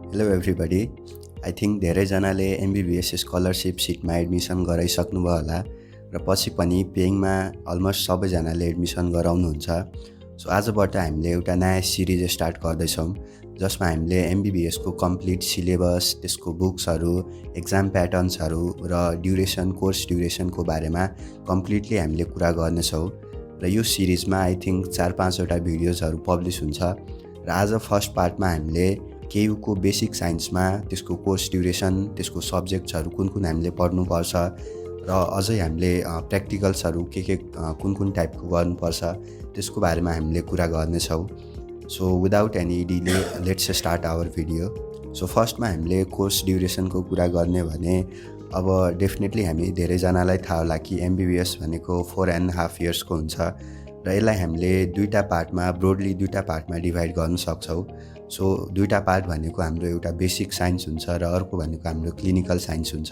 Hello everybody. I think धेरैजनाले MBBS scholarship सिटमा admission गराइसक्नुभयो होला र पछि पनि पेइङमा अलमोस्ट सबैजनाले एडमिसन गराउनुहुन्छ। सो आजबाट हामीले एउटा नयाँ सिरिज स्टार्ट गर्दैछौँ जसमा हामीले एमबीबीएसको कम्प्लिट सिलेबस, त्यसको बुक्सहरू, एक्जाम प्याटर्न्सहरू र कोर्स ड्युरेसनको बारेमा कम्प्लिटली हामीले कुरा गर्नेछौँ। र यो सिरिजमा आई थिङ्क 4-5वटा भिडियोजहरू पब्लिस हुन्छ र आज फर्स्ट पार्टमा हामीले केयुको बेसिक साइन्समा त्यसको कोर्स ड्युरेसन, त्यसको सब्जेक्ट्सहरू कुन कुन हामीले पढ्नुपर्छ र अझै हामीले प्र्याक्टिकल्सहरू कुन कुन टाइपको गर्नुपर्छ त्यसको बारेमा हामीले कुरा गर्नेछौँ। So without any delay let's start our video. So फर्स्टमा हामीले कोर्स ड्युरेसनको कुरा गर्ने भने अब डेफिनेटली हामी धेरैजनालाई थाहा होला कि एमबीबीएस भनेको 4.5 इयर्सको हुन्छ र यसलाई हामीले ब्रोडली दुईटा पार्टमा डिभाइड गर्न सक्छौँ। सो दुईटा पार्ट भनेको हाम्रो एउटा बेसिक साइन्स हुन्छ र अर्को भनेको हाम्रो क्लिनिकल साइन्स हुन्छ।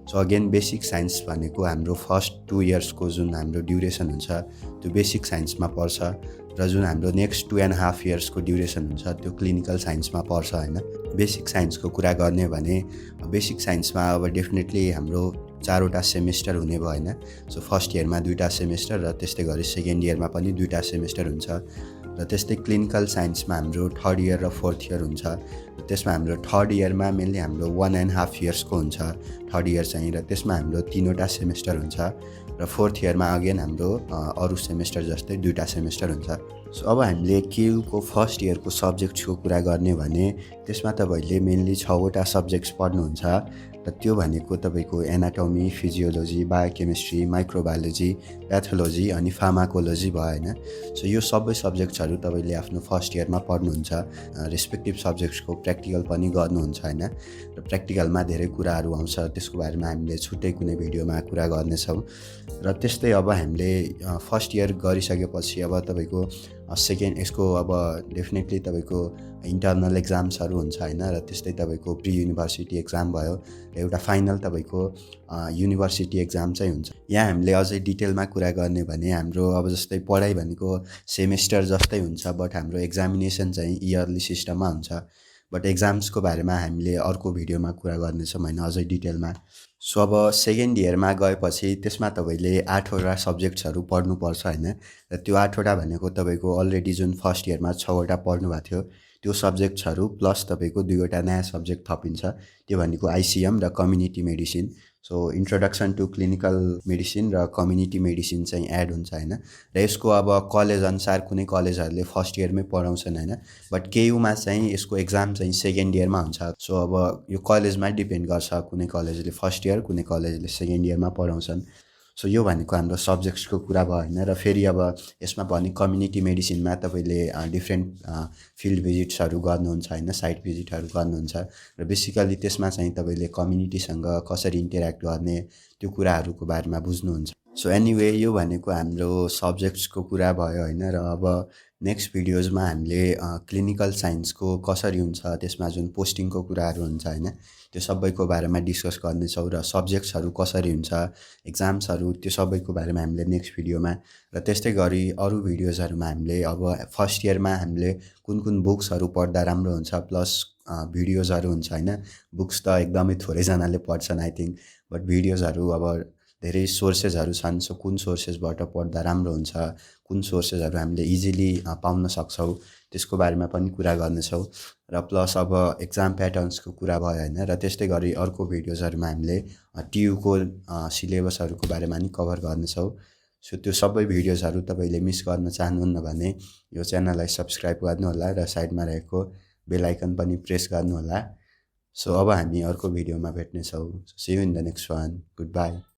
सो अगेन बेसिक साइन्स भनेको हाम्रो फर्स्ट 2 इयर्सको जुन हाम्रो ड्युरेसन हुन्छ त्यो बेसिक साइन्समा पर्छ र जुन हाम्रो नेक्स्ट 2.5 इयर्सको ड्युरेसन हुन्छ त्यो क्लिनिकल साइन्समा पर्छ होइन। बेसिक साइन्सको कुरा गर्ने भने बेसिक साइन्समा अब डेफिनेटली हाम्रो 4वटा सेमेस्टर हुने भयो होइन। सो फर्स्ट इयरमा 2टा सेमेस्टर र त्यस्तै गरी सेकेन्ड इयरमा पनि 2टा सेमेस्टर हुन्छ र त्यस्तै क्लिनिकल साइन्समा हाम्रो 3rd इयर र 4th इयर हुन्छ। त्यसमा हाम्रो 3rd इयरमा मेनली हाम्रो 1.5 इयर्सको हुन्छ 3rd इयर चाहिँ, र त्यसमा हाम्रो 3वटा सेमेस्टर हुन्छ र 4th इयरमा अगेन हाम्रो अरू सेमेस्टर जस्तै 2टा सेमेस्टर हुन्छ। सो अब हामीले केयुको फर्स्ट इयरको सब्जेक्ट्सको कुरा गर्ने भने त्यसमा तपाईँहरूले मेनली 6वटा सब्जेक्ट्स पढ्नुहुन्छ र त्यो भनेको तपाईँको anatomy, physiology, biochemistry, microbiology, pathology अनि फार्माकोलोजी भयो होइन। सो यो सबै सब्जेक्ट्सहरू तपाईँले आफ्नो फर्स्ट इयरमा पढ्नुहुन्छ। रेस्पेक्टिभ सब्जेक्ट्सको प्र्याक्टिकल पनि गर्नुहुन्छ होइन, र प्र्याक्टिकलमा धेरै कुराहरू आउँछ, त्यसको बारेमा हामीले छुट्टै कुनै भिडियोमा कुरा गर्नेछौँ। र त्यस्तै अब हामीले फर्स्ट इयर गरिसकेपछि अब तपाईँको यसको अब डेफिनेटली तपाईँको इन्टर्नल एक्जाम्सहरू हुन्छ होइन, र त्यस्तै तपाईँको प्री युनिभर्सिटी एक्जाम भयो र एउटा फाइनल तपाईँको युनिभर्सिटी एक्जाम चाहिँ हुन्छ। यहाँ हामीले अझै डिटेलमा कुरा गर्ने भने हाम्रो अब जस्तै पढाइ भनेको सेमेस्टर जस्तै हुन्छ, बट हाम्रो एक्जामिनेसन चाहिँ इयरली सिस्टममा हुन्छ। बट एक्जाम्सको बारेमा हामीले अर्को भिडियोमा कुरा गर्नेछौँ होइन, अझै डिटेलमा। सो अब सेकेन्ड इयरमा गएपछि त्यसमा तपाईँले 8वटा सब्जेक्ट्सहरू पढ्नुपर्छ होइन, र त्यो 8वटा भनेको तपाईँको अलरेडी जुन फर्स्ट इयरमा 6वटा पढ्नु भएको थियो त्यो सब्जेक्ट्सहरू प्लस तपाईँको 2वटा नयाँ सब्जेक्ट थपिन्छ, त्यो भनेको आइसिएम र community medicine. So introduction to clinical medicine र कम्युनिटी मेडिसिन चाहिँ एड हुन्छ होइन। र यसको अब कलेज अनुसार कुनै कलेजहरूले फर्स्ट इयरमै पढाउँछन् होइन, बट केयुमा चाहिँ यसको एक्जाम चाहिँ सेकेन्ड इयरमा हुन्छ। सो अब यो कलेजमा डिपेन्ड गर्छ, कुनै कलेजले फर्स्ट इयर, कुनै कलेजले सेकेन्ड इयरमा पढाउँछन्। सो यो भनेको हाम्रो सब्जेक्ट्सको कुरा भयो होइन। र फेरि अब यसमा भने कम्युनिटी मेडिसिनमा तपाईँले डिफ्रेन्ट फिल्ड भिजिट्सहरू गर्नुहुन्छ होइन, साइट भिजिटहरू गर्नुहुन्छ र बेसिकली त्यसमा चाहिँ तपाईँले कम्युनिटीसँग कसरी इन्टरेक्ट गर्ने त्यो कुराहरूको बारेमा बुझ्नुहुन्छ। सो एनिवे यो भनेको हाम्रो सब्जेक्ट्सको कुरा भयो होइन। र अब नेक्स्ट भिडियोजमा हामीले क्लिनिकल साइन्सको कसरी हुन्छ, त्यसमा जुन पोस्टिङको कुराहरू हुन्छ होइन, त्यो सबैको बारेमा डिस्कस गर्नेछौँ र सब्जेक्ट्सहरू कसरी हुन्छ, एक्जाम्सहरू, त्यो सबैको बारेमा हामीले नेक्स्ट भिडियोमा, र त्यस्तै गरी अरू भिडियोजहरूमा हामीले अब फर्स्ट इयरमा हामीले कुन कुन बुक्सहरू पढ्दा राम्रो हुन्छ प्लस भिडियोजहरू हुन्छ होइन। बुक्स त एकदमै थोरैजनाले पढ्छन् आई थिङ्क, बट भिडियोजहरू अब धेरै सोर्सेसहरू छन्। सो कुन सोर्सेसबाट पढ्दा राम्रो हुन्छ, कुन सोर्सेसहरू हामीले इजिली पाउन सक्छौँ त्यसको बारेमा पनि कुरा गर्नेछौँ। र प्लस अब एक्जाम प्याटर्न्सको कुरा भयो होइन, र त्यस्तै गरी अर्को भिडियोजहरूमा हामीले टियुको सिलेबसहरूको बारेमा नि कभर गर्नेछौँ। सो त्यो सबै भिडियोजहरू तपाईँले मिस गर्न चाहनुहुन्न भने यो च्यानललाई सब्सक्राइब गर्नुहोला र साइडमा रहेको बेल आइकन पनि प्रेस गर्नुहोला। सो अब हामी अर्को भिडियोमा भेट्नेछौँ। See you in the next one. Good by.